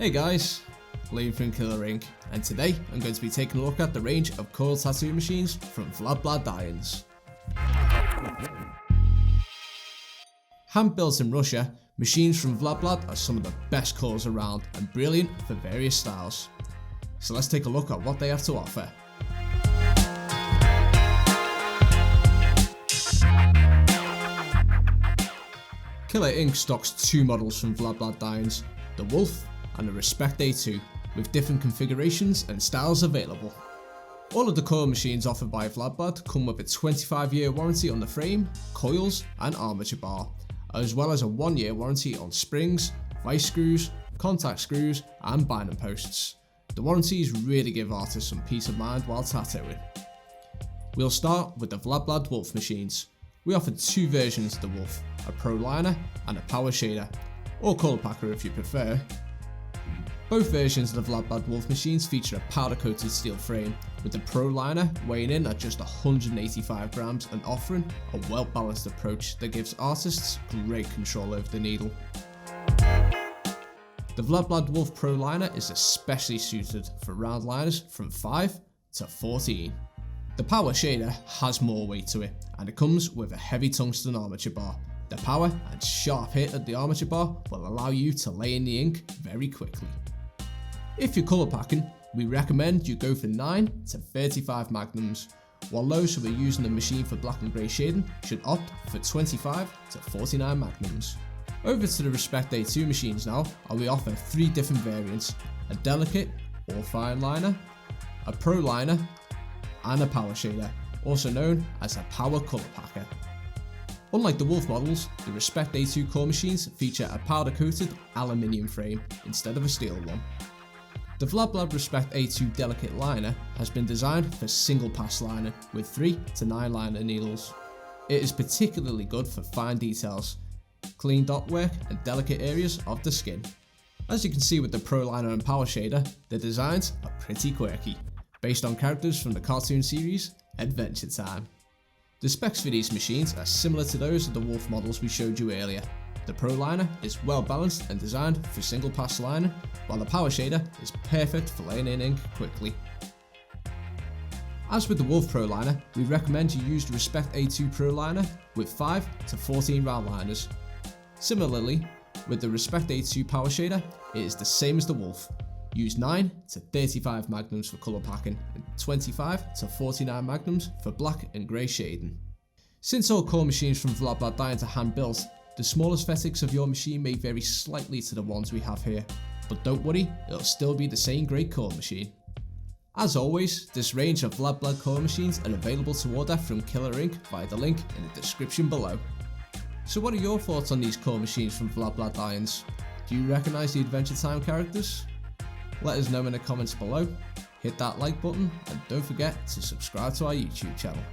Hey guys, Raim from Killer Inc, and today I'm going to be taking a look at the range of coil tattoo machines from Vlad Blad Irons. Hand-built in Russia, machines from VladBlad are some of the best coils around and brilliant for various styles. So let's take a look at what they have to offer. Killer Inc stocks two models from Vlad Blad Irons, the Wolf and the Respect A2, with different configurations and styles available. All of the coil machines offered by VladBlad come with a 25-year warranty on the frame, coils and armature bar, as well as a 1-year warranty on springs, vice screws, contact screws and binding posts. The warranties really give artists some peace of mind while tattooing. We'll start with the VladBlad Wolf machines. We offer two versions of the Wolf, a Pro Liner and a Power Shader, or Color Packer if you prefer. Both versions of the VladBlad Wolf machines feature a powder coated steel frame, with the Pro Liner weighing in at just 185 grams and offering a well balanced approach that gives artists great control over the needle. The VladBlad Wolf Pro Liner is especially suited for round liners from 5 to 14. The Power Shader has more weight to it, and it comes with a heavy tungsten armature bar. The power and sharp hit at the armature bar will allow you to lay in the ink very quickly. If you're colour packing, we recommend you go for 9 to 35 magnums, while those who are using the machine for black and grey shading should opt for 25 to 49 magnums. Over to the Respect A2 machines now, and we offer three different variants: a delicate or fine liner, a Pro Liner and a Power Shader, also known as a Power Colour Packer. Unlike the Wolf models, the Respect A2 core machines feature a powder coated aluminium frame instead of a steel one. The VladBlad Respect A2 Delicate Liner has been designed for single pass lining with 3 to 9 liner needles. It is particularly good for fine details, clean dot work and delicate areas of the skin. As you can see with the Pro Liner and Power Shader, the designs are pretty quirky, based on characters from the cartoon series Adventure Time. The specs for these machines are similar to those of the Wolf models we showed you earlier. The Pro Liner is well balanced and designed for single pass lining, while the Power Shader is perfect for laying in ink quickly. As with the Wolf Pro Liner, we recommend you use the Respect A2 Pro Liner with 5 to 14 round liners. Similarly, with the Respect A2 Power Shader, it is the same as the Wolf. Use 9 to 35 magnums for colour packing and 25 to 49 magnums for black and grey shading. Since all core machines from Vlad Blad Irons are hand built, the small aesthetics of your machine may vary slightly to the ones we have here, but don't worry, it'll still be the same great core machine. As always, this range of Vlad Blad core machines are available to order from Killer Inc via the link in the description below. So what are your thoughts on these core machines from Vlad Blad Irons? Do you recognise the Adventure Time characters? Let us know in the comments below, hit that like button and don't forget to subscribe to our YouTube channel.